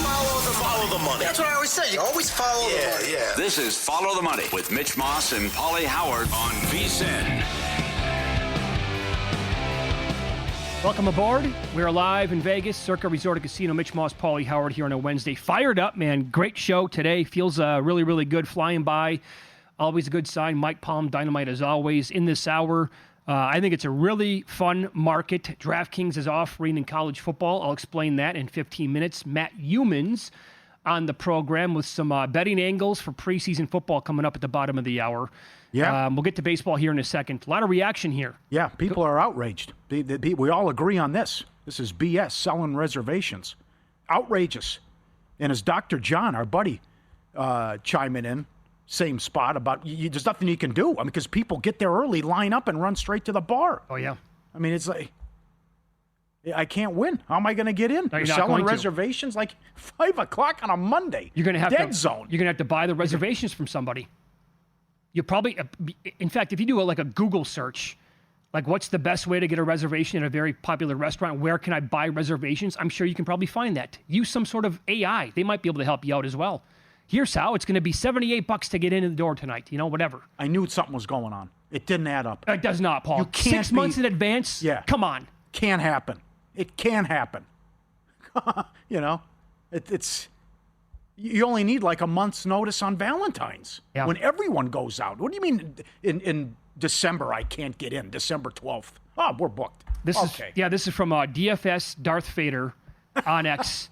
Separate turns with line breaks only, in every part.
Follow the money.
That's what I always say. You always follow the money.
Yeah.
This is Follow the Money with Mitch Moss and Pauly Howard on VSiN.
Welcome aboard. We're live in Vegas, Circa Resort and Casino. Mitch Moss, Pauly Howard here on a Wednesday. Fired up, man. Great show today. Feels really, really good. Flying by. Always a good sign. Mike Palm, dynamite as always in this hour. I think it's a really fun market. DraftKings is offering in college football. I'll explain that in 15 minutes. Matt Youmans on the program with some betting angles for preseason football coming up at the bottom of the hour.
Yeah.
We'll get to baseball here in a second. A lot of reaction here.
Yeah, people are outraged. We all agree on this. This is BS, selling reservations. Outrageous. And as Dr. John, our buddy, chiming in, same spot about there's nothing you can do. I mean, because people get there early, line up, and run straight to the bar.
Oh, yeah.
I mean, it's like, I can't win. How am I going to get in?
No,
you're
not
selling
going to.
reservations like 5 o'clock on a Monday.
You're going to have
Dead zone.
You're going to have to buy the reservations from somebody. You probably, in fact, if you do a Google search, like what's the best way to get a reservation at a very popular restaurant? Where can I buy reservations? I'm sure you can probably find that. Use some sort of AI. They might be able to help you out as well. Here's how. It's going to be $78 to get in the door tonight. Whatever.
I knew something was going on. It didn't add up.
It does not, Paul.
You can't
6 months in advance?
Yeah.
Come on.
Can't happen. It can happen. It's you only need like a month's notice on Valentine's when everyone goes out. What do you mean in December I can't get in? December 12th. Oh, we're booked.
This is from DFS Darth Vader on X.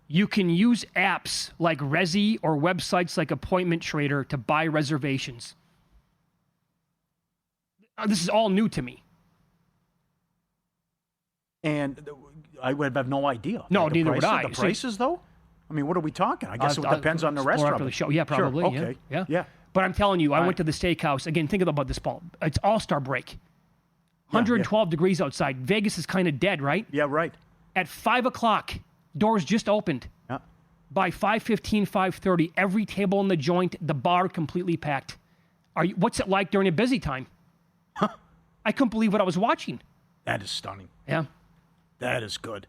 You can use apps like Resi or websites like Appointment Trader to buy reservations. This is all new to me.
And I would have no idea.
No, neither would I.
The prices, though? I mean, what are we talking? I guess it depends on the restaurant.
After the show. Yeah, probably.
Sure. Okay.
Yeah. But I'm telling you, I went to the steakhouse. Again, think about this, Paul. It's All-Star break. 112 degrees outside. Vegas is kind of dead, right?
Yeah, right.
At 5 o'clock, doors just opened.
Yeah.
By 5:15, 5:30, every table in the joint, the bar completely packed. What's it like during a busy time?
Huh.
I couldn't believe what I was watching.
That is stunning.
Yeah.
That is good.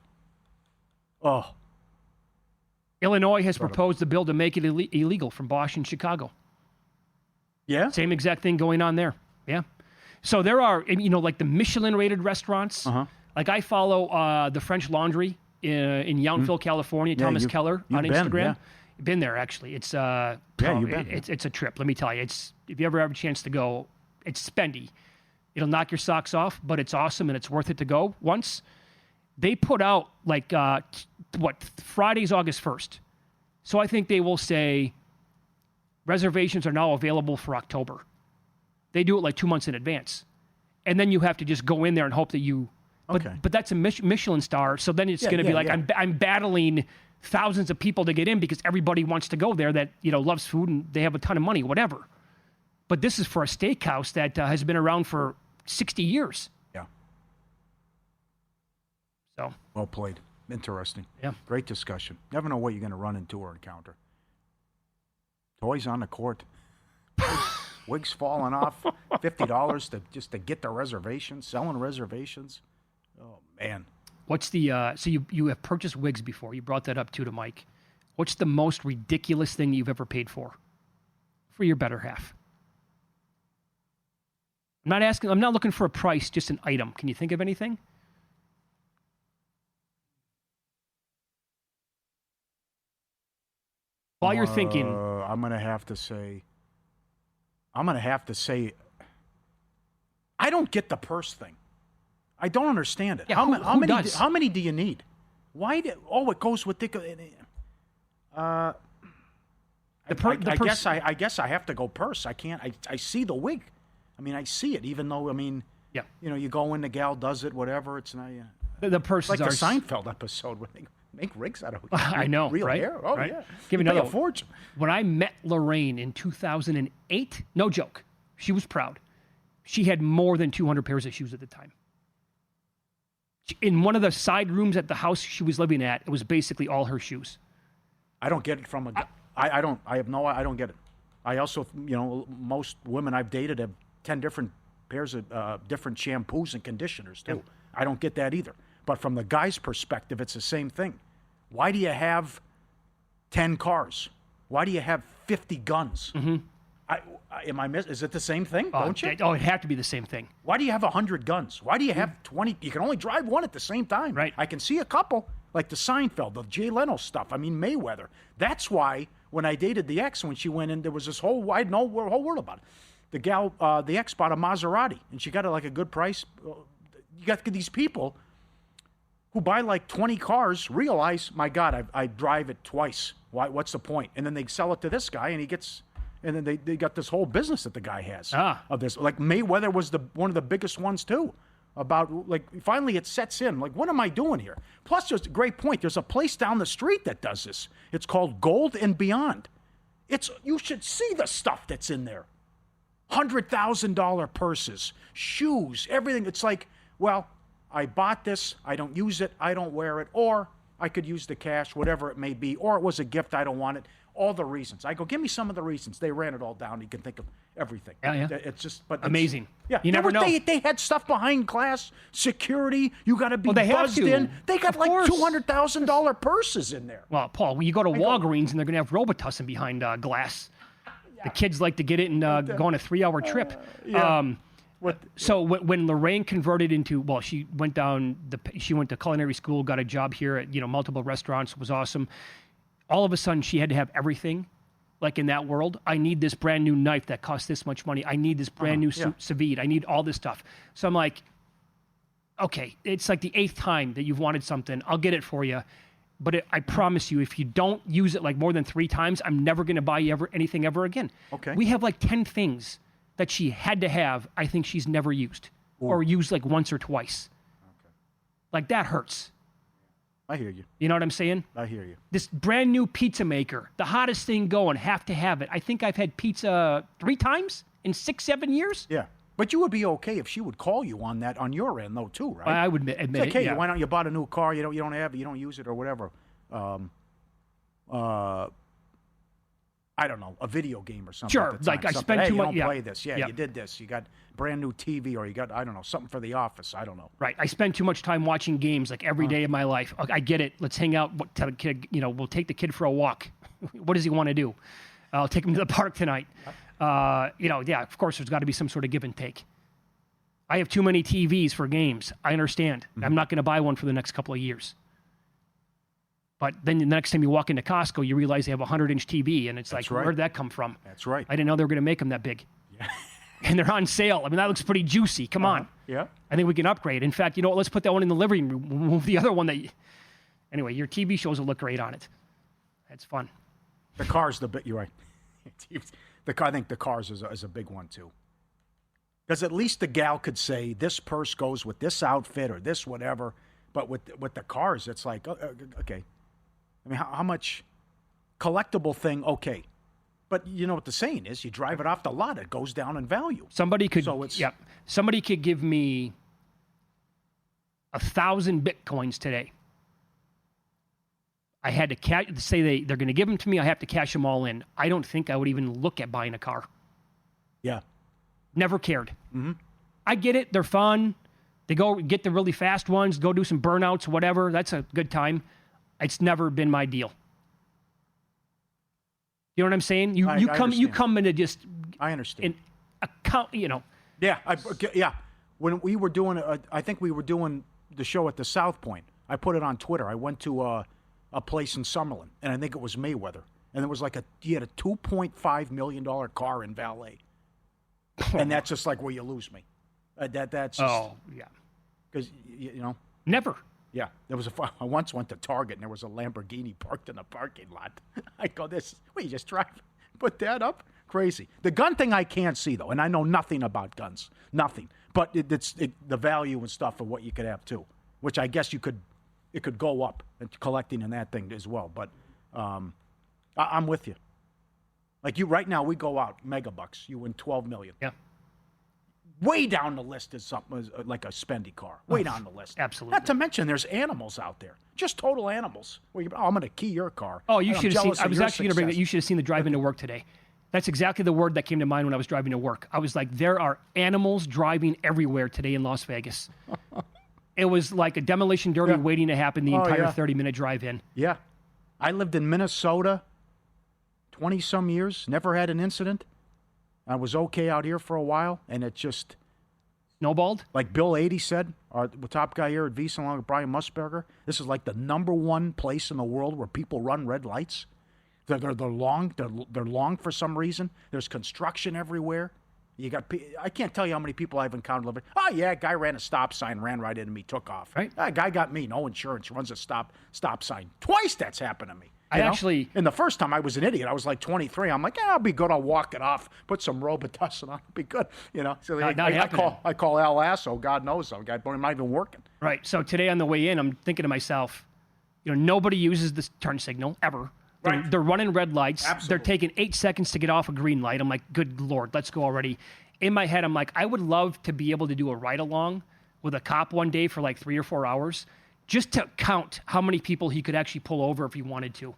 Oh.
Illinois has proposed a bill to make it illegal from Bosch and Chicago.
Yeah?
Same exact thing going on there. Yeah. So there are, like the Michelin-rated restaurants.
Uh-huh.
Like I follow the French Laundry in Yountville, California, Thomas Keller on Instagram. Been there, actually. It's it's a trip, let me tell you. If you ever have a chance to go, it's spendy. It'll knock your socks off, but it's awesome and it's worth it to go once. They put out Friday's August 1st. So I think they will say reservations are now available for October. They do it like 2 months in advance. And then you have to just go in there and hope that you... But that's a Michelin star, so then it's going to be like I'm battling thousands of people to get in because everybody wants to go there that loves food and they have a ton of money, whatever. But this is for a steakhouse that has been around for 60 years.
Yeah.
So
well played. Interesting.
Yeah.
Great discussion. Never know what you're going to run into or encounter. Toys on the court. Wigs falling off. $50 to get the reservations. Selling reservations. Oh man.
What's the so you have purchased wigs before? You brought that up too to Mike. What's the most ridiculous thing you've ever paid for your better half? I'm not looking for a price, just an item. Can you think of anything? While you're thinking,
I'm gonna have to say, I don't get the purse thing. I don't understand it.
Yeah,
how
who does?
How many do you need? Why? It goes with the. I guess I have to go purse. I can't. I see the wig. I mean, I see it. Even though you go in, the gal does it, whatever. It's not.
The purses
like
are
the Seinfeld episode when they make rigs out of
I know,
real
right?
hair. Oh
right?
yeah,
Give me
you pay
another
a fortune.
When I met Lorraine in 2008, no joke, she was proud. She had more than 200 pairs of shoes at the time. In one of the side rooms at the house she was living at, it was basically all her shoes.
I don't get it from a. I don't get it. I also, most women I've dated have 10 different pairs of different shampoos and conditioners too. I don't get that either. But from the guy's perspective, it's the same thing. Why do you have 10 cars? Why do you have 50 guns? Is it the same thing? Don't you?
It'd have to be the same thing.
Why do you have 100 guns? Why do you have 20? You can only drive one at the same time.
Right.
I can see a couple, like the Seinfeld, the Jay Leno stuff. I mean, Mayweather. That's why when I dated the ex, when she went in, there was this whole whole world about it. The gal, the ex bought a Maserati, and she got it like a good price. You got these people who buy like 20 cars, realize, my God, I drive it twice. What's the point? And then they sell it to this guy, and he gets... And then they got this whole business that the guy has of this. Like Mayweather was one of the biggest ones too. About like finally it sets in. Like, what am I doing here? Plus, there's a great point. There's a place down the street that does this. It's called Gold and Beyond. You should see the stuff that's in there. $100,000 purses, shoes, everything. It's like, well, I bought this. I don't use it. I don't wear it. Or I could use the cash, whatever it may be. Or it was a gift. I don't want it. All the reasons. I go, give me some of the reasons. They ran it all down. You can think of everything.
Yeah.
It's just, but
amazing.
Yeah,
you never know.
They had stuff behind glass, security. You got to be
they
buzzed
have to.
in. They got
Of
like
course.
$200,000 purses in there.
Well, Paul, when you go to Walgreens and they're going to have Robitussin behind glass. The kids like to get it and go on a 3-hour trip. So when Lorraine converted into, she went to culinary school, got a job here at multiple restaurants, was awesome. All of a sudden, she had to have everything, like in that world. I need this brand new knife that costs this much money. I need this brand new sous vide. I need all this stuff. So I'm like, okay, it's like the 8th time that you've wanted something. I'll get it for you. But I promise you, if you don't use it like more than 3 times, I'm never going to buy you anything ever again.
Okay.
We have like 10 things that she had to have. I think she's never used or used like once or twice. Okay. Like that hurts.
I hear you.
You know what I'm saying?
I hear you.
This brand new pizza maker, the hottest thing going, have to have it. I think I've had pizza 3 times in 6-7 years.
Yeah. But you would be okay if she would call you on that on your end, though, too, right?
I would admit
it's like,
it.
hey,
Yeah.
why don't you bought a new car? You don't have it. You don't use it or whatever. I don't know, a video game or something.
Sure, like I spent too much.
You don't play this. Yeah, you did this. You got brand new TV, or you got something for the office. I don't know.
Right, I spend too much time watching games like every day of my life. I get it. Let's hang out. Tell the kid, we'll take the kid for a walk. What does he want to do? I'll take him to the park tonight. Of course, there's got to be some sort of give and take. I have too many TVs for games. I understand. Mm-hmm. I'm not going to buy one for the next couple of years. But then the next time you walk into Costco, you realize they have a 100-inch TV, and it's like, where did that come from?
That's right.
I didn't know they were going to make them that big. Yeah. And they're on sale. I mean, that looks pretty juicy. Come on.
Yeah.
I think we can upgrade. In fact, let's put that one in the living room. We'll move the other one Anyway, your TV shows will look great on it. That's fun.
The car's the bit. You're right. I think the cars is a big one, too. Because at least the gal could say, this purse goes with this outfit or this whatever. But with the cars, it's like, okay. I mean, how much collectible thing? Okay, but you know what the saying is: you drive it off the lot, it goes down in value. Somebody could
give me 1,000 Bitcoins today. I had to say they're going to give them to me. I have to cash them all in. I don't think I would even look at buying a car.
Yeah,
never cared.
Mm-hmm.
I get it; they're fun. They go get the really fast ones, go do some burnouts, whatever. That's a good time. It's never been my deal. You know what I'm saying? You come into just.
I understand.
Account,
Yeah, When we were doing, I think we were doing the show at the South Point. I put it on Twitter. I went to a place in Summerlin, and I think it was Mayweather, and it was like he had a $2.5 million car in valet, and that's just like where you lose me. That's just, because
never.
Yeah, I once went to Target and there was a Lamborghini parked in the parking lot. I go, you just drive, put that up? Crazy. The gun thing I can't see, though, and I know nothing about guns. Nothing. But it's the value and stuff of what you could have, too, which I guess it could go up, collecting in that thing as well. But I'm with you. Like right now, we go out, megabucks, you win $12 million.
Yeah.
Way down the list is something like a spendy car. Way down the list.
Absolutely.
Not to mention there's animals out there. Just total animals. I'm going to key your car.
Oh, you should have seen. I was actually going to bring that. You should have seen the drive into work today. That's exactly the word that came to mind when I was driving to work. I was like, there are animals driving everywhere today in Las Vegas. It was like a demolition derby waiting to happen the entire 30-minute drive in.
Yeah. I lived in Minnesota 20-some years, never had an incident. I was okay out here for a while, and it just...
Snowballed?
Like Bill 80 said, the top guy here at VSiN, along with Brian Musburger, this is like the number one place in the world where people run red lights. They're long. They're long for some reason. There's construction everywhere. You got. I can't tell you how many people I've encountered living. Oh yeah, guy ran a stop sign, ran right into me, took off.
Right.
Guy got me, no insurance, runs a stop sign. Twice that's happened to me. And the first time I was an idiot. I was like 23. I'm like, I'll be good. I'll walk it off. Put some Robitussin on. I'll be good. So I call Al Lasso. God knows I'm not even working.
Right. So today on the way in, I'm thinking to myself, nobody uses this turn signal ever.
Right.
They're running red lights.
Absolutely.
They're taking 8 seconds to get off a green light. I'm like, good Lord, let's go already. In my head, I'm like, I would love to be able to do a ride-along with a cop one day for like 3 or 4 hours just to count how many people he could actually pull over if he wanted to.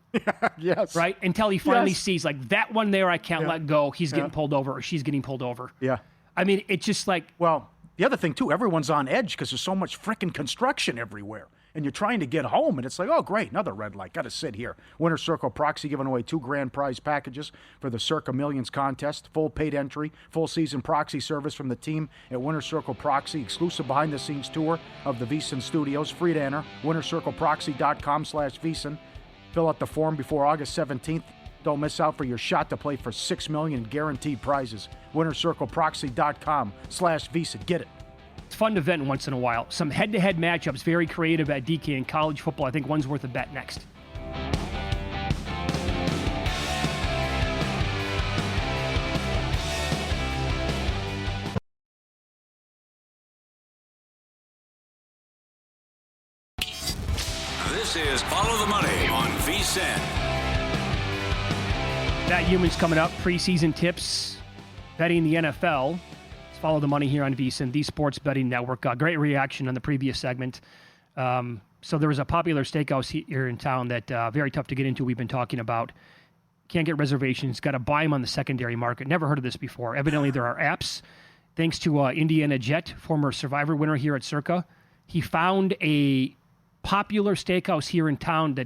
Yes.
Right? Until he finally sees, like, that one there I can't let go. He's getting pulled over or she's getting pulled over.
Yeah.
I mean, it's just like...
Well, the other thing, too, everyone's on edge because there's so much freaking construction everywhere. And you're trying to get home, and it's like, oh, great, another red light. Got to sit here. Winner Circle Proxy giving away 2 grand prize packages for the Circa Millions contest. Full paid entry, full season proxy service from the team at Winner Circle Proxy. Exclusive behind-the-scenes tour of the VSiN studios. Free to enter. WinnerCircleProxy.com/VSiN. Fill out the form before August 17th. Don't miss out for your shot to play for $6 million in guaranteed prizes. WinnerCircleProxy.com/VSiN. Get it.
It's fun to vent once in a while. Some head-to-head matchups, very creative at DK in college football. I think one's worth a bet next.
This is Follow the Money on VSiN.
Matt Youmans coming up. Preseason tips, betting the NFL. Follow the money here on VSiN, the Sports Betting Network. Great reaction on the previous segment. So there was a popular steakhouse here in town that very tough to get into. We've been talking about. Can't get reservations. Got to buy them on the secondary market. Never heard of this before. Evidently, there are apps. Thanks to Indiana Jet, former Survivor winner here at Circa. He found a popular steakhouse here in town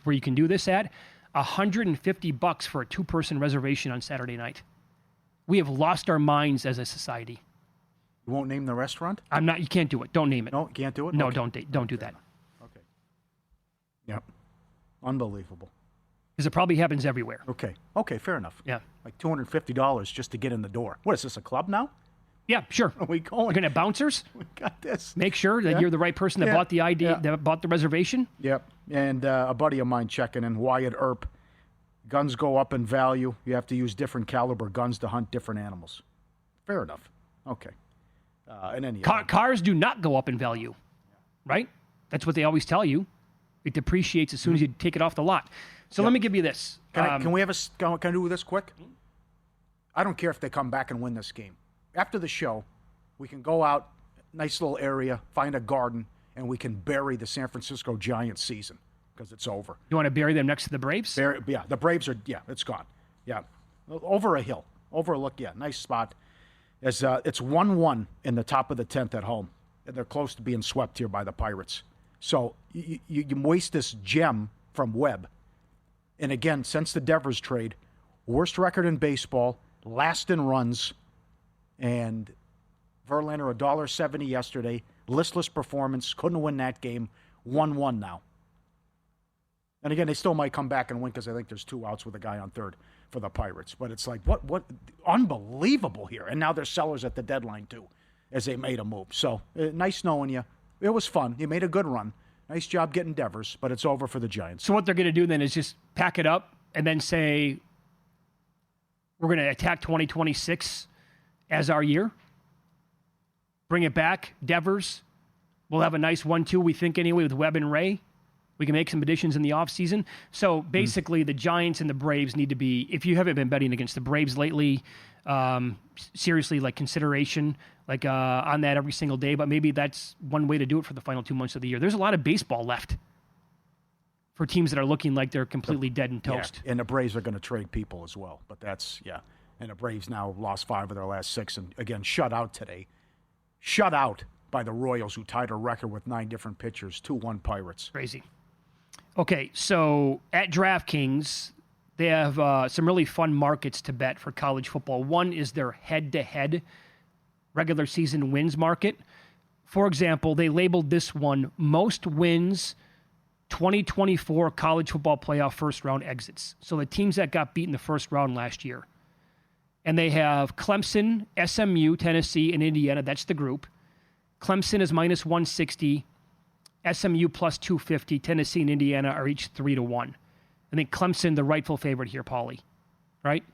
where you can do this at. $150 for a 2-person reservation on Saturday night. We have lost our minds as a society.
You won't name the restaurant?
I'm not. You can't do it. Don't name it.
No, you can't do it?
No,
okay.
don't do that.
Okay. Yep. Unbelievable.
Because it probably happens everywhere.
Okay, fair enough.
Yeah.
Like $250 just to get in the door. What is this, a club now?
Yeah, sure.
Are we going?
You're going to have bouncers?
We got this.
Make sure that you're the right person that bought the ID, that bought the reservation.
Yep. And a buddy of mine checking in, Wyatt Earp. Guns go up in value. You have to use different caliber guns to hunt different animals. Fair enough. Okay. And then
cars do not go up in value, right? That's what they always tell you. It depreciates as soon as you take it off the lot. So let me give you this.
Can I do this quick? I don't care if they come back and win this game. After the show, we can go out, nice little area, find a garden, and we can bury the San Francisco Giants season. Because it's over.
You want to bury them next to the Braves?
The Braves are, it's gone. Yeah, over a hill. Overlook, nice spot. It's 1-1 in the top of the 10th at home. And they're close to being swept here by the Pirates. So you waste this gem from Webb. And again, since the Devers trade, worst record in baseball, last in runs, and Verlander $1.70 yesterday, listless performance, couldn't win that game, 1-1 now. And again, they still might come back and win because I think there's 2 outs with a guy on third for the Pirates. But it's like, what unbelievable here. And now they're sellers at the deadline, too, as they made a move. So, nice knowing you. It was fun. You made a good run. Nice job getting Devers, but it's over for the Giants.
So what they're going to do then is just pack it up and then say, we're going to attack 2026 as our year. Bring it back. Devers. We'll have a nice 1-2, we think, anyway, with Webb and Ray. We can make some additions in the offseason. So basically, the Giants and the Braves need to be, if you haven't been betting against the Braves lately, seriously, like consideration, like on that every single day. But maybe that's one way to do it for the final 2 months of the year. There's a lot of baseball left for teams that are looking like they're completely dead and toast.
Yeah. And the Braves are going to trade people as well. But and the Braves now lost 5 of their last 6. And again, shut out today. Shut out by the Royals, who tied a record with 9 different pitchers, 2-1 Pirates.
Crazy. Okay, so at DraftKings, they have some really fun markets to bet for college football. One is their head-to-head regular season wins market. For example, they labeled this one most wins 2024 college football playoff first round exits. So the teams that got beat in the first round last year. And they have Clemson, SMU, Tennessee, and Indiana. That's the group. Clemson is minus 160. SMU plus 250. Tennessee and Indiana are each 3-1. I think Clemson, the rightful favorite here, Pauly. Right?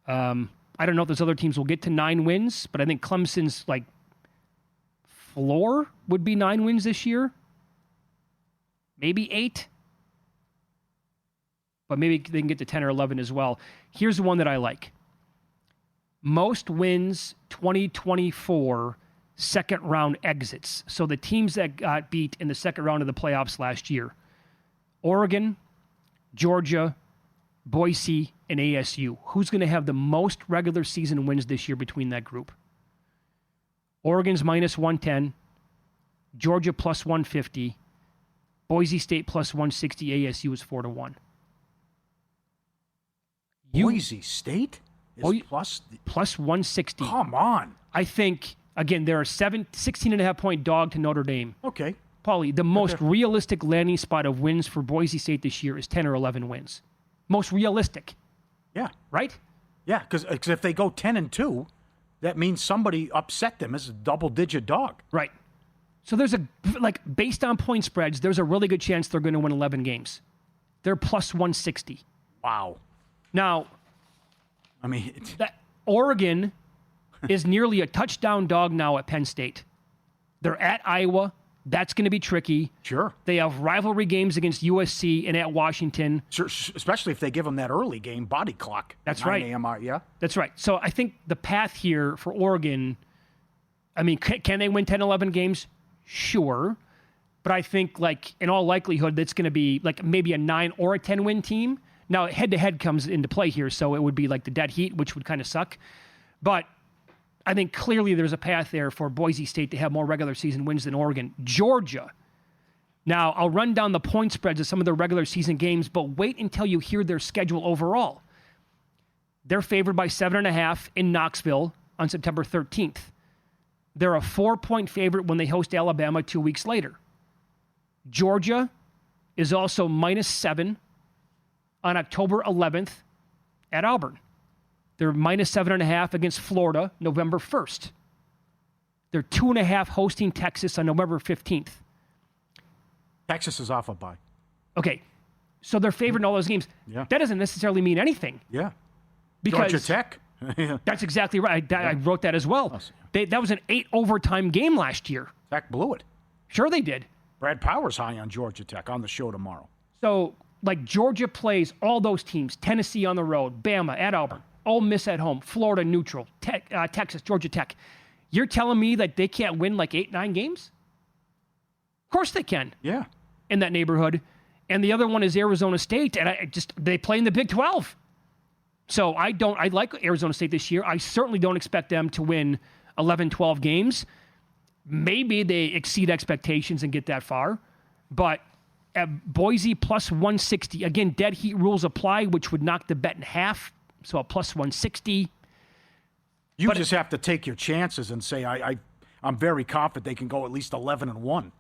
I don't know if those other teams will get to 9 wins, but I think Clemson's floor would be 9 wins this year. Maybe 8. But maybe they can get to 10 or 11 as well. Here's the one that I like. Most wins 2024 second round exits. So the teams that got beat in the second round of the playoffs last year. Oregon, Georgia, Boise, and ASU. Who's going to have the most regular season wins this year between that group? Oregon's minus 110, Georgia plus 150, Boise State plus 160, ASU is 4-1.
Boise State is
plus 160.
Come on.
I think, again, they're a 16.5-point dog to Notre Dame.
Okay.
Pauly, the most realistic landing spot of wins for Boise State this year is 10 or 11 wins. Most realistic.
Yeah.
Right?
Yeah, because if they go 10-2, that means somebody upset them as a double-digit dog.
Right. So there's based on point spreads, there's a really good chance they're going to win 11 games. They're plus 160.
Wow.
Now,
I mean,
Oregon is nearly a touchdown dog now at Penn State. They're at Iowa. That's going to be tricky.
Sure.
They have rivalry games against USC and at Washington.
Sure, especially if they give them that early game body clock.
That's
9
right.
a.m. Yeah.
That's right. So I think the path here for Oregon, I mean, can they win 10, 11 games? Sure. But I think, in all likelihood, that's going to be maybe a 9 or a 10 win team. Now, head-to-head comes into play here, so it would be like the dead heat, which would kind of suck. But I think clearly there's a path there for Boise State to have more regular season wins than Oregon. Georgia. Now, I'll run down the point spreads of some of their regular season games, but wait until you hear their schedule overall. They're favored by 7.5 in Knoxville on September 13th. They're a 4-point favorite when they host Alabama 2 weeks later. Georgia is also minus 7 on October 11th at Auburn. They're minus 7.5 against Florida, November 1st. They're 2.5 hosting Texas on November 15th.
Texas is off a bye.
Okay, so they're favored in all those games.
Yeah.
That doesn't necessarily mean anything.
Yeah.
Because
Georgia Tech.
That's exactly right. I wrote that as well. That was an 8 overtime game last year.
Tech blew it.
Sure they did.
Brad Powers high on Georgia Tech on the show tomorrow.
So, Georgia plays all those teams. Tennessee on the road, Bama at Auburn, Ole Miss at home, Florida neutral, Texas, Georgia Tech. You're telling me that they can't win 8, 9 games? Of course they can.
Yeah.
In that neighborhood. And the other one is Arizona State, and they play in the Big 12. So I like Arizona State this year. I certainly don't expect them to win 11, 12 games. Maybe they exceed expectations and get that far. But at Boise plus 160, again, dead heat rules apply, which would knock the bet in half. So a plus 160.
You just have to take your chances and say, I'm very confident they can go at least 11-1.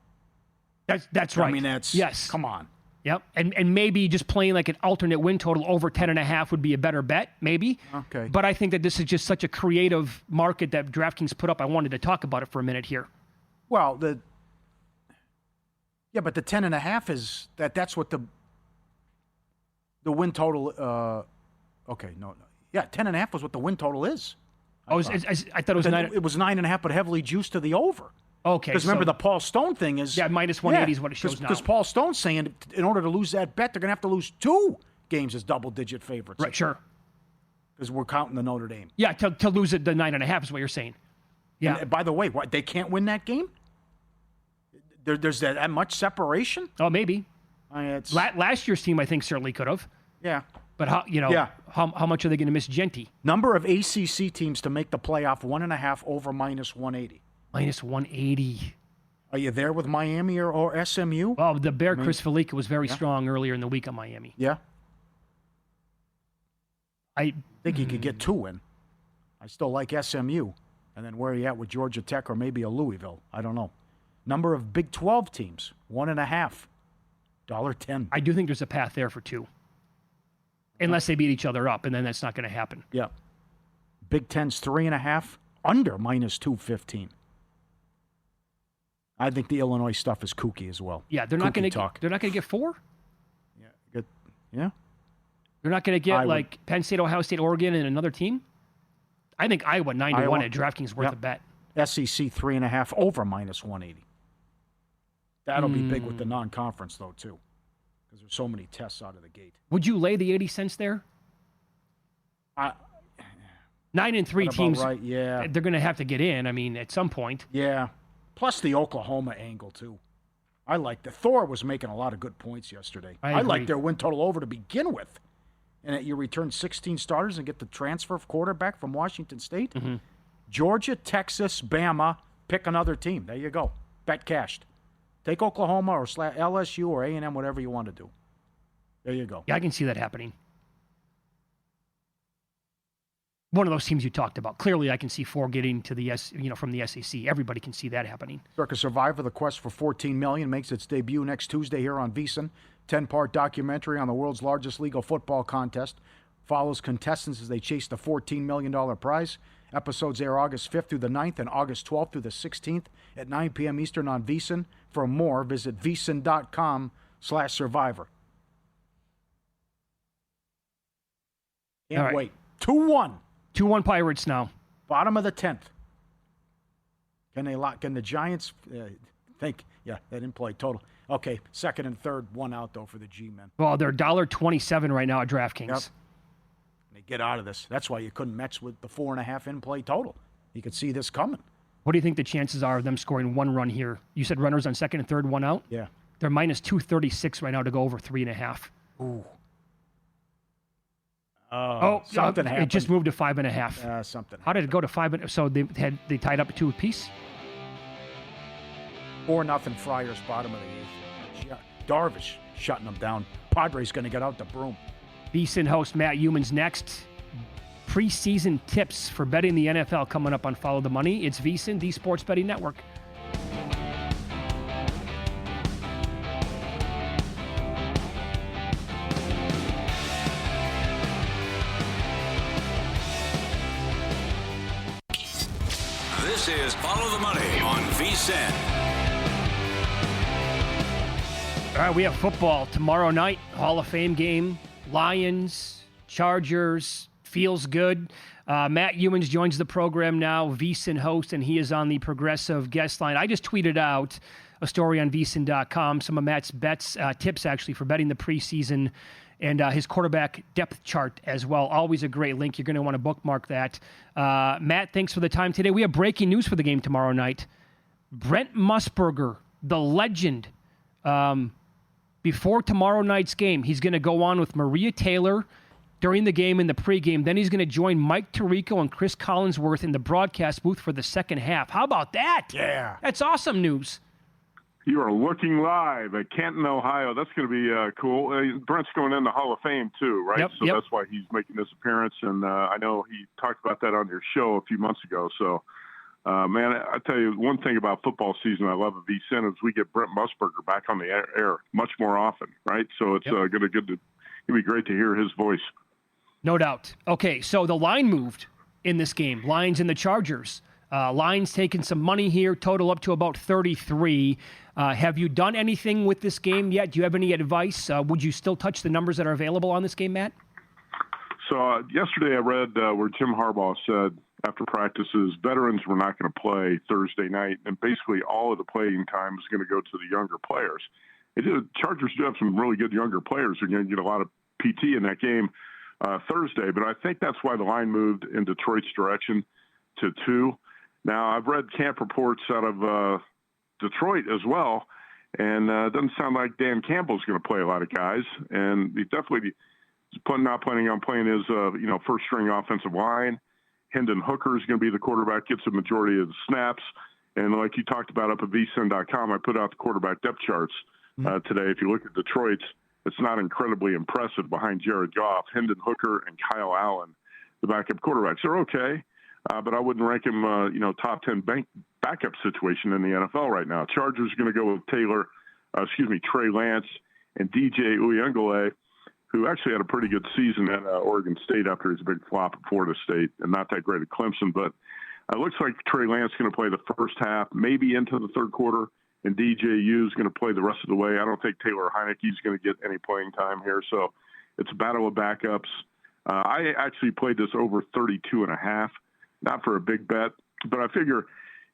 That's right.
I mean,
yes.
Come on.
Yep. And maybe just playing an alternate win total over 10.5 would be a better bet, maybe.
Okay.
But I think that this is just such a creative market that DraftKings put up. I wanted to talk about it for a minute here.
Well, but the 10.5 is that's what the win total. Okay, no. Yeah, 10.5 was what the win total is. I thought
it was 9.
It was 9.5, but heavily juiced to the over.
Okay.
Because remember, the Paul Stone thing is...
Yeah, minus 180 is what it shows now.
Because Paul Stone's saying in order to lose that bet, they're going to have to lose 2 games as double-digit favorites.
Right, sure.
Because we're counting the Notre Dame.
Yeah, to lose it, the 9.5 is what you're saying. Yeah.
And by the way, they can't win that game? There's that much separation?
Oh, maybe.
It's...
Last year's team, I think, certainly could have.
Yeah.
But how much are they going to miss Genty?
Number of ACC teams to make the playoff, 1.5 over minus 180.
Minus 180.
Are you there with Miami or SMU?
Well, the Bear, Chris Felica, was very strong earlier in the week on Miami.
Yeah.
I
think he could get 2 in. I still like SMU. And then where are you at with Georgia Tech or maybe a Louisville? I don't know. Number of Big 12 teams, 1.5. $1.10.
I do think there's a path there for 2. Unless they beat each other up, and then that's not going to happen.
Yeah. Big 10's 3.5, under -215. I think the Illinois stuff is kooky as well.
Yeah, they're not going to get 4?
Yeah, good. Yeah.
They're not going to get Penn State, Ohio State, Oregon, and another team? I think Iowa 9-1 at DraftKings worth a bet.
SEC 3.5 over -180. That'll be big with the non-conference though too, because there's so many tests out of the gate.
Would you lay the 80 cents there? 9-3 teams.
Right? Yeah,
they're going to have to get in. I mean, at some point.
Yeah. Plus the Oklahoma angle too. I like that. Thor was making a lot of good points yesterday. I like their win total over to begin with. And that you return 16 starters and get the transfer of quarterback from Washington State.
Mm-hmm.
Georgia, Texas, Bama, pick another team. There you go. Bet cashed. Take Oklahoma or LSU or A&M, whatever you want to do. There you go.
Yeah, I can see that happening. One of those teams you talked about. Clearly, I can see 4 getting to the from the SEC. Everybody can see that happening.
Circa Survivor: The Quest for $14 Million makes its debut next Tuesday here on VSiN. 10-part documentary on the world's largest legal football contest follows contestants as they chase the $14 million prize. Episodes air August 5th through the 9th and August 12th through the 16th at 9 p.m. Eastern on VSiN. For more, visit vsin.com/survivor. Can't wait. 2-1.
2-1 Pirates now.
Bottom of the 10th. Can the Giants think? Yeah, they didn't play total. Okay, second and third, 1 out, though, for the G-men.
Well, they're $1.27 right now at DraftKings.
Yep. They get out of this. That's why you couldn't mess with the 4.5 in-play total. You could see this coming.
What do you think the chances are of them scoring 1 run here? You said runners on second and third, 1 out?
Yeah.
They're -236 right now to go over 3.5.
Ooh.
Something
happened.
It just moved to 5.5.
Something.
How did it go to 5? So they tied up 2 apiece?
4-0 Friars, bottom of the 8th. Darvish shutting them down. Padres going to get out the broom.
VSiN host Matt Youmans next. Preseason tips for betting the NFL coming up on Follow the Money. It's VSiN, the Sports Betting Network.
This is Follow the Money on VSiN.
All right, we have football tomorrow night. Hall of Fame game. Lions, Chargers. Feels good. Matt Youmans joins the program now, VSiN host, and he is on the Progressive guest line. I just tweeted out a story on VSiN.com, some of Matt's tips actually for betting the preseason and his quarterback depth chart as well. Always a great link. You're going to want to bookmark that. Matt, thanks for the time today. We have breaking news for the game tomorrow night. Brent Musburger, the legend, before tomorrow night's game, he's going to go on with Maria Taylor during the game in the pregame. Then he's going to join Mike Tirico and Chris Collinsworth in the broadcast booth for the second half. How about that?
Yeah.
That's awesome news.
You are looking live at Canton, Ohio. That's going to be cool. Brent's going in the Hall of Fame, too, right?
Yep,
so that's why he's making this appearance. And I know he talked about that on your show a few months ago. So, man, I tell you, one thing about football season I love at VSiN is we get Brent Musburger back on the air much more often, right? So it's going to be great to hear his voice.
No doubt. Okay, so the line moved in this game. Lions and the Chargers. Lions taking some money here, total up to about 33. Have you done anything with this game yet? Do you have any advice? Would you still touch the numbers that are available on this game, Matt?
So yesterday I read where Jim Harbaugh said after practices, veterans were not going to play Thursday night, and basically all of the playing time is going to go to the younger players. Chargers do have some really good younger players who are going to get a lot of PT in that game Thursday, but I think that's why the line moved in Detroit's direction to 2. Now, I've read camp reports out of Detroit as well, and it doesn't sound like Dan Campbell's going to play a lot of guys, and he definitely is not planning on playing his first-string offensive line. Hendon Hooker is going to be the quarterback, gets a majority of the snaps, And like you talked about up at VSiN.com, I put out the quarterback depth charts today. If you look at Detroit's, it's not incredibly impressive behind Jared Goff, Hendon Hooker, and Kyle Allen, the backup quarterbacks. They're okay, but I wouldn't rank him, top 10 backup situation in the NFL right now. Chargers are going to go with Trey Lance and DJ Uyunglele, who actually had a pretty good season at Oregon State after his big flop at Florida State and not that great at Clemson. But it looks like Trey Lance is going to play the first half, maybe into the third quarter, and DJU is going to play the rest of the way. I don't think Taylor Heinicke is going to get any playing time here. So it's a battle of backups. I actually played this over 32.5, not for a big bet, but I figure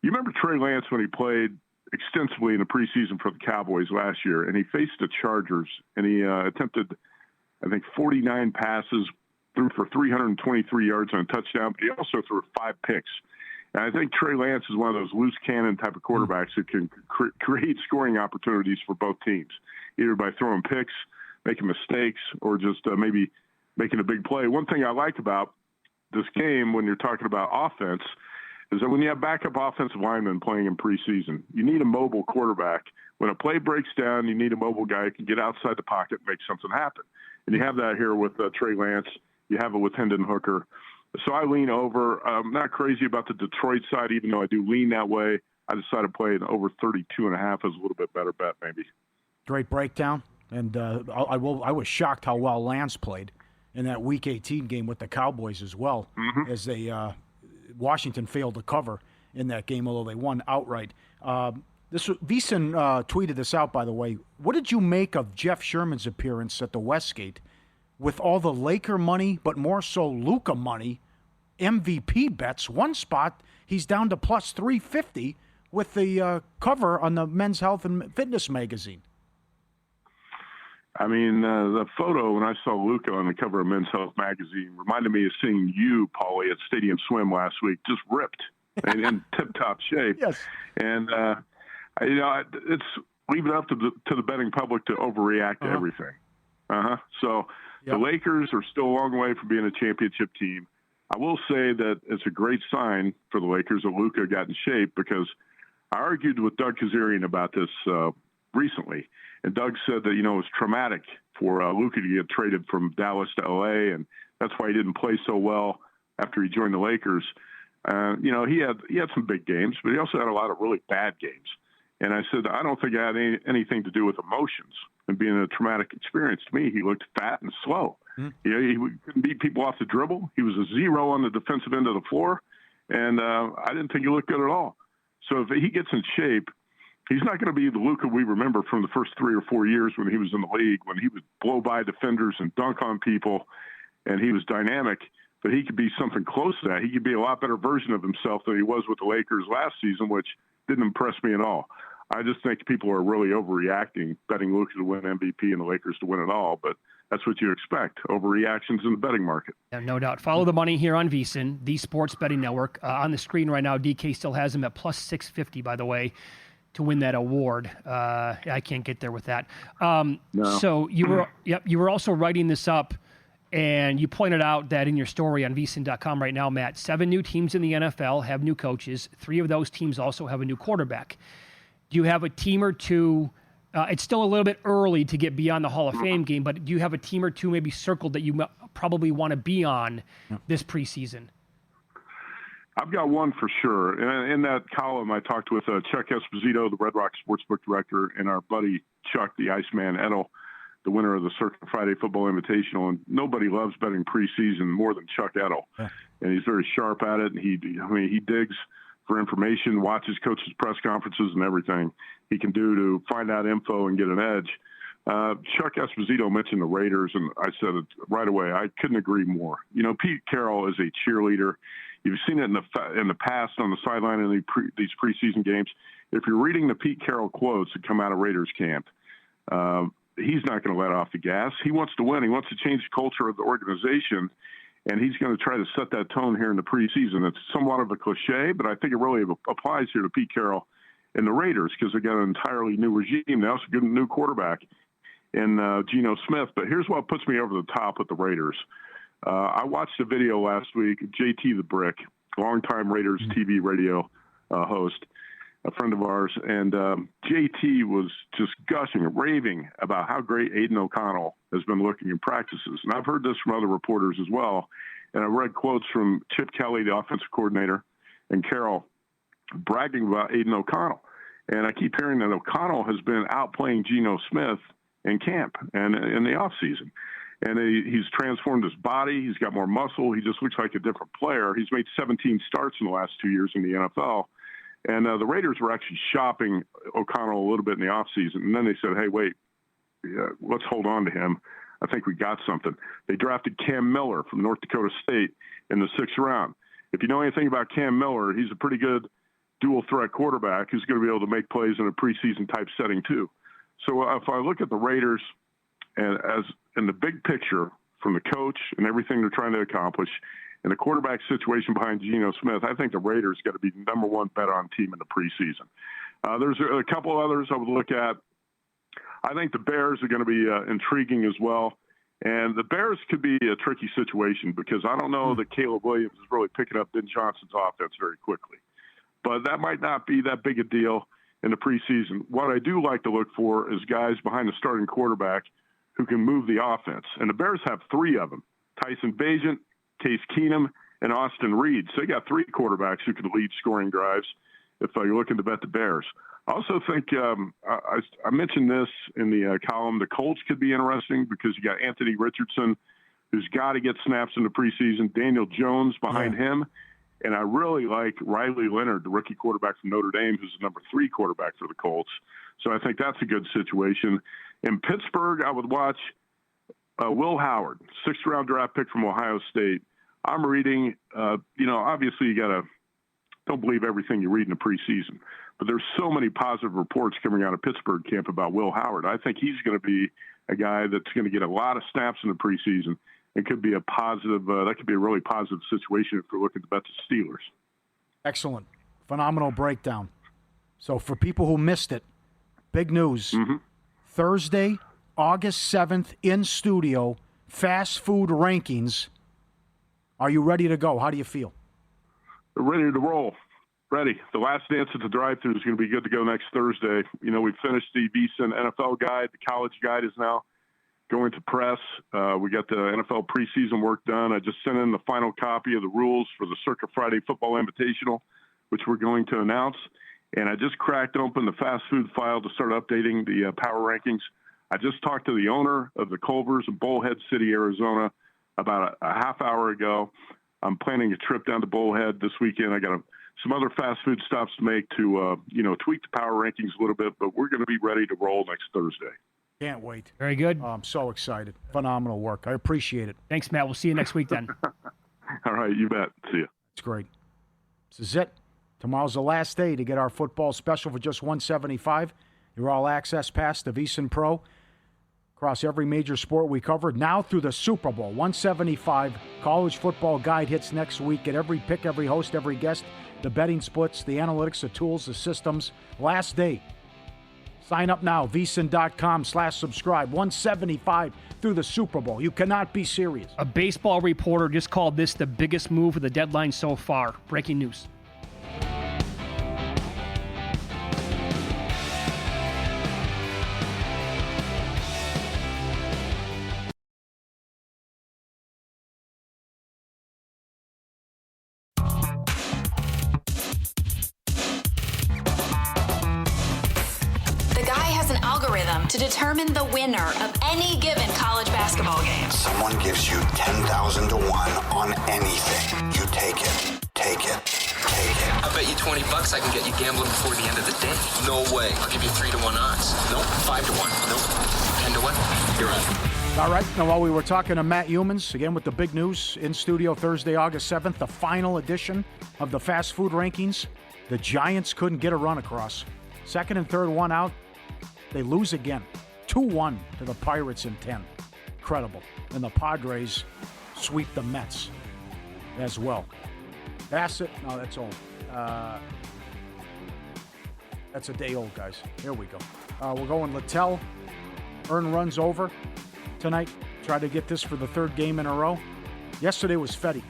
you remember Trey Lance when he played extensively in the preseason for the Cowboys last year, and he faced the Chargers, and he attempted, I think, 49 passes, threw for 323 yards on a touchdown, but he also threw 5 picks. And I think Trey Lance is one of those loose cannon type of quarterbacks who can create scoring opportunities for both teams, either by throwing picks, making mistakes, or just maybe making a big play. One thing I like about this game when you're talking about offense is that when you have backup offensive linemen playing in preseason, you need a mobile quarterback. When a play breaks down, you need a mobile guy who can get outside the pocket and make something happen. And you have that here with Trey Lance. You have it with Hendon Hooker. So I lean over. I'm not crazy about the Detroit side, even though I do lean that way. I decided to play it over 32.5 as a little bit better bet, maybe.
Great breakdown. And I was shocked how well Lance played in that Week 18 game with the Cowboys as well, as they Washington failed to cover in that game, although they won outright. VSiN tweeted this out, by the way. What did you make of Jeff Sherman's appearance at the Westgate with all the Laker money, but more so Luka money, MVP bets? One spot, he's down to plus 350 with the cover on the Men's Health and Fitness magazine.
I mean, the photo when I saw Luka on the cover of Men's Health magazine reminded me of seeing you, Pauly, at Stadium Swim last week, just ripped and in tip-top shape.
Yes.
And, it's leave it up to the betting public to overreact to everything. So the Lakers are still a long way from being a championship team. I will say that it's a great sign for the Lakers that Luka got in shape, because I argued with Doug Kazarian about this recently. And Doug said that, it was traumatic for Luka to get traded from Dallas to L.A., and that's why he didn't play so well after he joined the Lakers. He had some big games, but he also had a lot of really bad games. And I said, I don't think it had anything to do with emotions and being a traumatic experience. To me, he looked fat and slow. He couldn't beat people off the dribble. He was a zero on the defensive end of the floor, and I didn't think he looked good at all. So if he gets in shape, he's not going to be the Luka we remember from the first 3 or 4 years when he was in the league, when he would blow by defenders and dunk on people, and he was dynamic. But he could be something close to that. He could be a lot better version of himself than he was with the Lakers last season, which didn't impress me at all. I just think people are really overreacting, betting Luka to win MVP and the Lakers to win it all. But that's what you expect, overreactions in the betting market.
Yeah, no doubt. Follow the money here on VSiN, the sports betting network. On the screen right now, DK still has him at plus 650, by the way, to win that award. I can't get there with that.
No.
So you were also writing this up, and you pointed out that in your story on VSiN.com right now, Matt, 7 new teams in the NFL have new coaches. 3 of those teams also have a new quarterback. Do you have a team or two? It's still a little bit early to get beyond the Hall of Fame game, but do you have a team or two maybe circled that you probably want to be on this preseason?
I've got one for sure. In that column, I talked with Chuck Esposito, the Red Rock Sportsbook director, and our buddy Chuck, the Iceman Edel, the winner of the Circa Friday Football Invitational. And nobody loves betting preseason more than Chuck Edel. Yeah. And he's very sharp at it. And he digs for information, watches coaches' press conferences and everything he can do to find out info and get an edge. Chuck Esposito mentioned the Raiders, and I said it right away. I couldn't agree more. Pete Carroll is a cheerleader. You've seen it in the past on the sideline in these preseason games. If you're reading the Pete Carroll quotes that come out of Raiders camp, he's not going to let off the gas. He wants to win. He wants to change the culture of the organization, and he's going to try to set that tone here in the preseason. It's somewhat of a cliche, but I think it really applies here to Pete Carroll and the Raiders, because they got an entirely new regime. They also get a new quarterback in Geno Smith. But here's what puts me over the top with the Raiders. I watched a video last week, JT the Brick, longtime Raiders TV radio host, a friend of ours, and JT was just gushing, raving about how great Aiden O'Connell has been looking in practices. And I've heard this from other reporters as well. And I read quotes from Chip Kelly, the offensive coordinator, and Carroll bragging about Aiden O'Connell. And I keep hearing that O'Connell has been outplaying Geno Smith in camp and in the offseason. And he's transformed his body. He's got more muscle. He just looks like a different player. He's made 17 starts in the last 2 years in the NFL. And the Raiders were actually shopping O'Connell a little bit in the offseason. And then they said, hey, wait, let's hold on to him. I think we got something. They drafted Cam Miller from North Dakota State in the 6th round. If you know anything about Cam Miller, he's a pretty good dual-threat quarterback who's going to be able to make plays in a preseason-type setting too. So if I look at the Raiders and as in the big picture from the coach and everything they're trying to accomplish and the quarterback situation behind Geno Smith, I think the Raiders got to be the number one bet-on team in the preseason. There's a couple others I would look at. I think the Bears are going to be intriguing as well. And the Bears could be a tricky situation because I don't know that Caleb Williams is really picking up Ben Johnson's offense very quickly. But that might not be that big a deal in the preseason. What I do like to look for is guys behind the starting quarterback who can move the offense. And the Bears have 3 of them, Tyson Bagent, Case Keenum, and Austin Reed. So they got 3 quarterbacks who can lead scoring drives if you're looking to bet the Bears. I also think I mentioned this in the column. The Colts could be interesting because you got Anthony Richardson, who's got to get snaps in the preseason, Daniel Jones behind him. And I really like Riley Leonard, the rookie quarterback from Notre Dame, who's the number 3 quarterback for the Colts. So I think that's a good situation. In Pittsburgh, I would watch Will Howard, 6th-round draft pick from Ohio State. I'm reading, obviously you got to don't believe everything you read in the preseason. But there's so many positive reports coming out of Pittsburgh camp about Will Howard. I think he's going to be a guy that's going to get a lot of snaps in the preseason. It could be a positive. That could be a really positive situation if we're looking to bet the Steelers.
Excellent, phenomenal breakdown. So for people who missed it, big news. Thursday, August 7th, in studio, fast food rankings. Are you ready to go? How do you feel?
We're ready to roll. Ready. The last dance at the drive-thru is going to be good to go next Thursday. You know, we've finished the VSiN NFL guide. The college guide is now going to press. We got the NFL preseason work done. I just sent in the final copy of the rules for the Circa Friday Football Invitational, which we're going to announce. And I just cracked open the fast food file to start updating the power rankings. I just talked to the owner of the Culvers in Bullhead City, Arizona, about a half hour ago. I'm planning a trip down to Bullhead this weekend. I got some other fast food stops to make to, tweak the power rankings a little bit, but we're going to be ready to roll next Thursday.
Can't wait.
Very good.
I'm so excited. Phenomenal work. I appreciate it.
Thanks, Matt. We'll see you next week then.
All right, you bet. See you.
It's great. This is it. Tomorrow's the last day to get our football special for just $175. Your all-access pass to VSiN Pro. Across every major sport we covered, now through the Super Bowl. $175. College football guide hits next week. Get every pick, every host, every guest, the betting splits, the analytics, the tools, the systems. Last day. Sign up now, vsin.com/subscribe. $175 through the Super Bowl. You cannot be serious.
A baseball reporter just called this the biggest move of the deadline so far. Breaking news.
To determine the winner of any given college basketball game.
Someone gives you 10,000 to 1 on anything. You take it. Take it. Take it.
I bet you $20 I can get you gambling before the end of the day. No way. I'll give you 3 to 1 odds. Nope. 5 to 1. Nope. 10 to 1. You're on.
All right. Now, while we were talking to Matt Youmans, again with the big news, in studio Thursday, August 7th, the final edition of the fast food rankings. The Giants couldn't get a run across. Second and third one out. They lose again, 2-1 to the Pirates in 10. Incredible. And the Padres sweep the Mets as well. Bassett, no, that's old. That's a day old, guys. Here we go. We're going Littell. Earn runs over tonight. Try to get this for the 3rd game in a row. Yesterday was Fetty.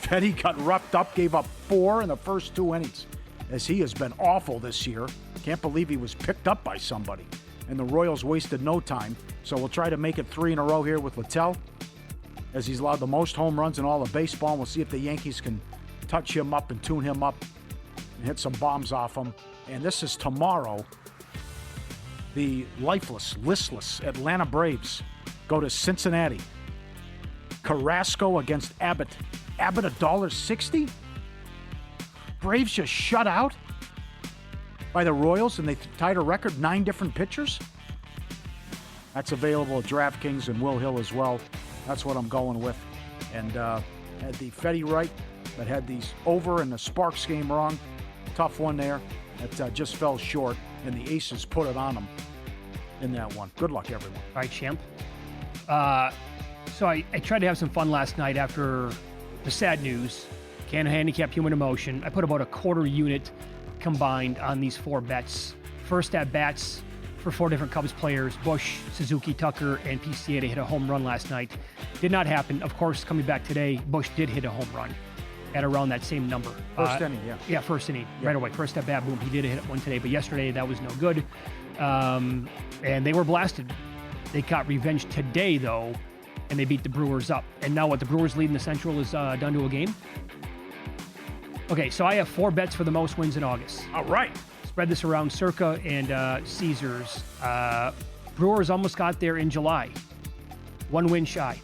Fetty got roughed up, gave up 4 in the first 2 innings. as he has been awful this year. Can't believe he was picked up by somebody. And the Royals wasted no time. So we'll try to make it 3 in a row here with Littell, as he's allowed the most home runs in all of baseball. And we'll see if the Yankees can touch him up and tune him up and hit some bombs off him. And this is tomorrow. The listless Atlanta Braves go to Cincinnati. Carrasco against Abbott. Abbott $1.60? Braves just shut out by the Royals, and they tied a record 9 different pitchers. That's available at DraftKings and Will Hill as well. That's what I'm going with. And had the Fetty right, but had these over and the Sparks game wrong. Tough one there. That just fell short, and the Aces put it on them in that one. Good luck, everyone.
All right, champ. So I tried to have some fun last night after the sad news. Can't handicap human emotion. I put about a quarter unit combined on these 4 bets. First at bats for 4 different Cubs players. Bush, Suzuki, Tucker, and PCA to hit a home run last night. Did not happen. Of course, coming back today, Bush did hit a home run at around that same number.
First inning, yeah.
Yeah, first inning, right away. First at bat, boom, he did hit one today. But yesterday, that was no good. And they were blasted. They got revenge today, though, and they beat the Brewers up. And now what, the Brewers lead in the Central is done to a game? Okay, so I have 4 bets for the most wins in August.
All right.
Spread this around Circa and Caesars. Brewers almost got there in July. 1 win shy.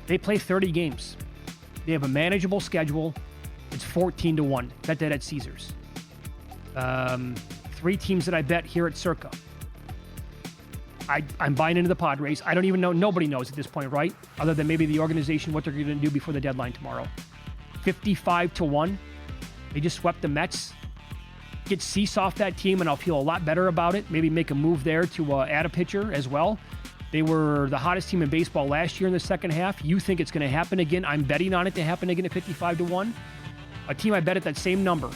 They play 30 games. They have a manageable schedule. It's 14-1. Bet that at Caesars. 3 teams that I bet here at Circa. I'm buying into the Padres. I don't even know. Nobody knows at this point, right? Other than maybe the organization, what they're going to do before the deadline tomorrow. 55-1. They just swept the Mets. Get Cease off that team, and I'll feel a lot better about it. Maybe make a move there to add a pitcher as well. They were the hottest team in baseball last year in the second half. You think it's going to happen again? I'm betting on it to happen again at 55-1. A team I bet at that same number.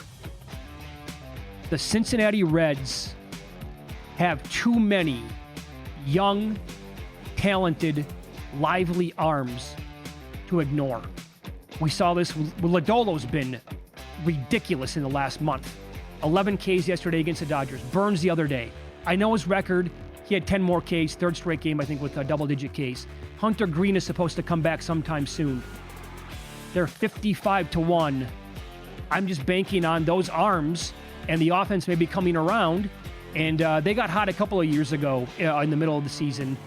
The Cincinnati Reds have too many young, talented, lively arms to ignore. We saw this. Lodolo's been ridiculous in the last month. 11 Ks yesterday against the Dodgers. Burns the other day. I know his record. He had 10 more Ks, 3rd straight game, I think, with double-digit Ks. Hunter Green is supposed to come back sometime soon. They're 55-1. I'm just banking on those arms and the offense maybe coming around. And they got hot a couple of years ago in the middle of the season.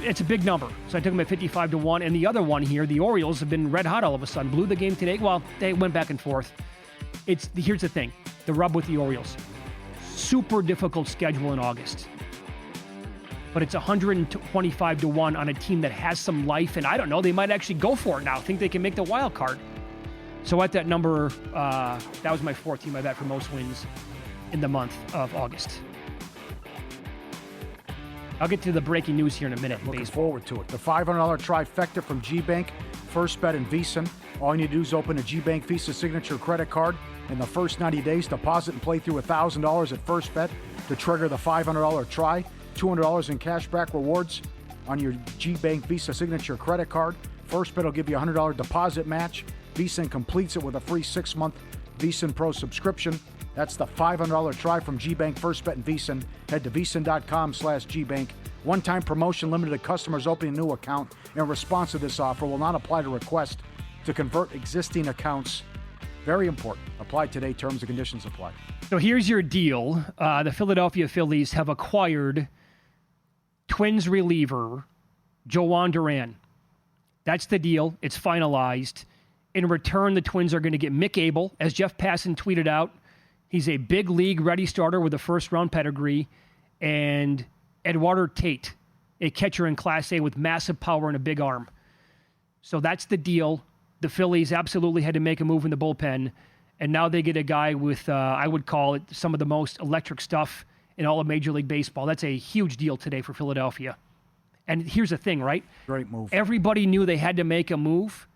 It's a big number. So I took them at 55-1. And the other one here, the Orioles have been red hot all of a sudden. Blew the game today. Well, they went back and forth. Here's the thing. The rub with the Orioles. Super difficult schedule in August. But it's 125-1 on a team that has some life. And I don't know, they might actually go for it now. Think they can make the wild card. So at that number, that was my 4th team I bet for most wins in the month of August. I'll get to the breaking news here in a minute.
Looking forward to it. The $500 trifecta from GBank, First Bet, and VSiN. All you need to do is open a GBank Visa signature credit card. In the first 90 days, deposit and play through $1,000 at First Bet to trigger the $500 try. $200 in cashback rewards on your GBank Visa signature credit card. First Bet will give you a $100 deposit match. VSiN completes it with a free 6-month VSiN Pro subscription. That's the $500 try from GBank, First Bet, and VSiN. Head to VSiN.com/GBank. One-time promotion limited to customers opening a new account. In response to this offer, will not apply to request to convert existing accounts. Very important. Apply today. Terms and conditions apply.
So here's your deal. The Philadelphia Phillies have acquired Twins reliever Joan Duran. That's the deal. It's finalized. In return, the Twins are going to get Mick Abel, as Jeff Passan tweeted out. He's a big league ready starter with a first-round pedigree. And Eduardo Tate, a catcher in Class A with massive power and a big arm. So that's the deal. The Phillies absolutely had to make a move in the bullpen. And now they get a guy with, I would call it, some of the most electric stuff in all of Major League Baseball. That's a huge deal today for Philadelphia. And here's the thing, right?
Great move.
Everybody knew they had to make a move.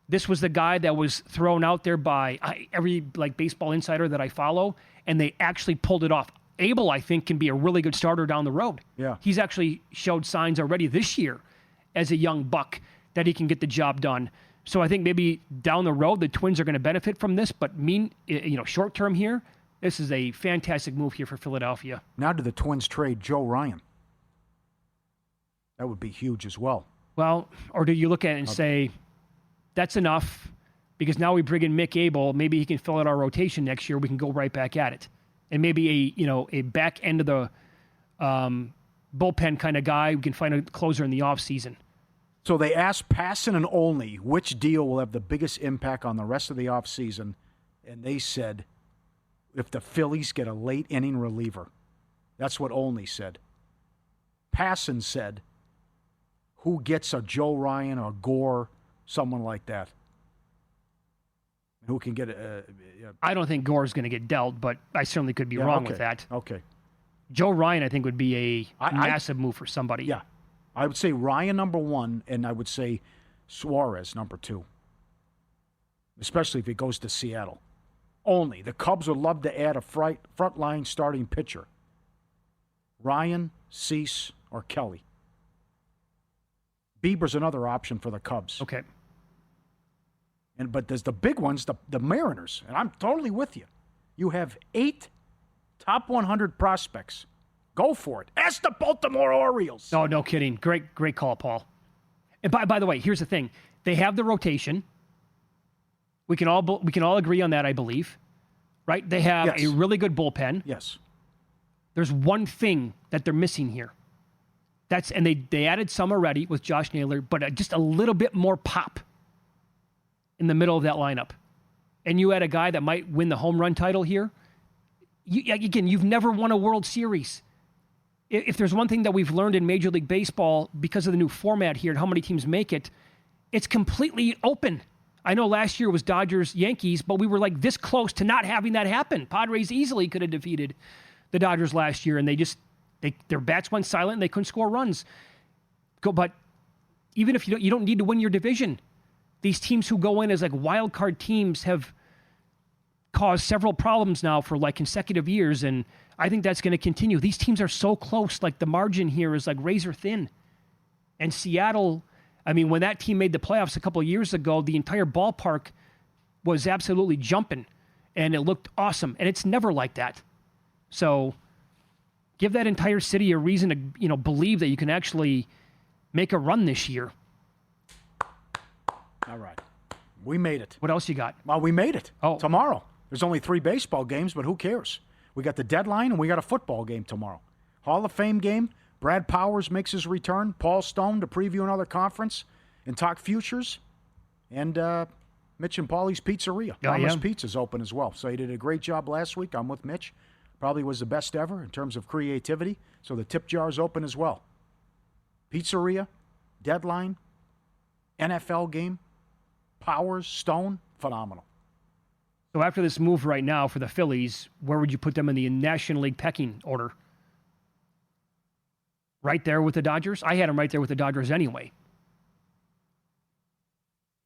This was the guy that was thrown out there by every baseball insider that I follow, and they actually pulled it off. Abel, I think, can be a really good starter down the road.
Yeah.
He's actually showed signs already this year as a young buck that he can get the job done. So I think maybe down the road the Twins are going to benefit from this, but short term here, this is a fantastic move here for Philadelphia.
Now do the Twins trade Joe Ryan? That would be huge as well.
Well, or do you look at it and say, that's enough, because now we bring in Mick Abel, maybe he can fill out our rotation next year, we can go right back at it. And maybe a back end of the bullpen kind of guy, we can find a closer in the offseason.
So they asked Passan and Olney which deal will have the biggest impact on the rest of the offseason, and they said if the Phillies get a late inning reliever. That's what Olney said. Passan said who gets a Joe Ryan or Gore, someone like that. Who can get a
I don't think Gore's going to get dealt, but I certainly could be wrong with that.
Okay.
Joe Ryan, I think, would be a massive move for somebody.
Yeah. I would say Ryan number 1, and I would say Suarez number 2. Especially if he goes to Seattle. Only. The Cubs would love to add a front-line starting pitcher. Ryan, Cease, or Kelly. Bieber's another option for the Cubs.
Okay.
But there's the big ones, the Mariners, and I'm totally with you. You have 8 top 100 prospects. Go for it. Ask the Baltimore Orioles.
Oh, no kidding. Great call, Paul. And by the way, here's the thing. They have the rotation. We can all agree on that, I believe. Right? They have a really good bullpen.
Yes.
There's one thing that they're missing here. And they added some already with Josh Naylor, but just a little bit more pop in the middle of that lineup. And you had a guy that might win the home run title here. You've never won a World Series. If there's one thing that we've learned in Major League Baseball because of the new format here and how many teams make it, it's completely open. I know last year was Dodgers-Yankees, but we were like this close to not having that happen. Padres easily could have defeated the Dodgers last year, and their bats went silent and they couldn't score runs. But even if you don't need to win your division, these teams who go in as like wild card teams have caused several problems now for like consecutive years, and I think that's going to continue. These teams are so close, like the margin here is like razor thin. And Seattle, I mean, when that team made the playoffs a couple of years ago, the entire ballpark was absolutely jumping, and it looked awesome. And it's never like that. So give that entire city a reason to, believe that you can actually make a run this year.
All right. We made it.
What else you got?
Well, we made it.
Oh.
Tomorrow. There's only 3 baseball games, but who cares? We got the deadline, and we got a football game tomorrow. Hall of Fame game. Brad Powers makes his return. Paul Stone to preview another conference and talk futures. And Mitch and Pauly's Pizzeria. Mama's Pizza's open as well. So he did a great job last week. I'm with Mitch. Probably was the best ever in terms of creativity. So the tip jar's open as well. Pizzeria, deadline, NFL game, Powers, Stone, phenomenal.
So after this move right now for the Phillies, where would you put them in the National League pecking order? Right there with the Dodgers? I had them right there with the Dodgers anyway.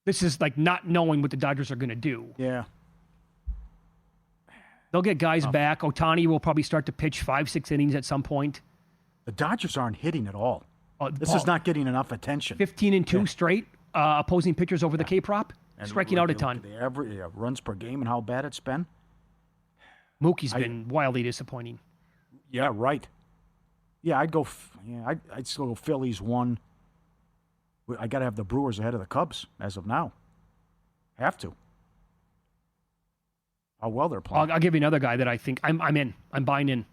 This is like not knowing what the Dodgers are going to do.
Yeah.
They'll get guys back. Ohtani will probably start to pitch 5-6 innings at some point.
The Dodgers aren't hitting at all. This is not getting enough attention.
15-2 straight opposing pitchers over the K-prop. Striking out a ton.
The average runs per game and how bad it's been.
Mookie's been wildly disappointing.
Yeah, right. Yeah, I'd go. I'd still go Phillies 1. I got to have the Brewers ahead of the Cubs as of now. Have to. How well they're playing.
I'll give you another guy that I think I'm in. I'm buying in.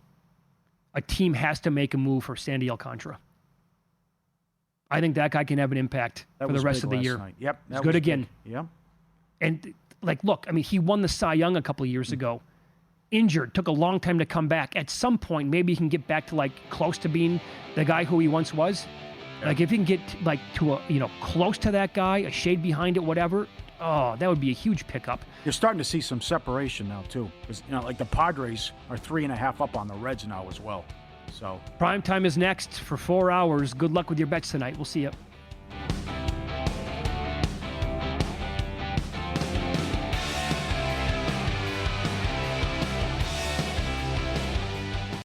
A team has to make a move for Sandy Alcantara. I think that guy can have an impact for the rest of the year.
Night. Yep.
He's good again.
Yep.
And, look, I mean, he won the Cy Young a couple of years ago. Injured, took a long time to come back. At some point, maybe he can get back to, close to being the guy who he once was. Yeah. If he can get, to close to that guy, a shade behind it, whatever, that would be a huge pickup.
You're starting to see some separation now, too. Because, the Padres are 3.5 up on the Reds now as well. So
prime time is next for 4 hours. Good luck with your bets tonight. We'll see you.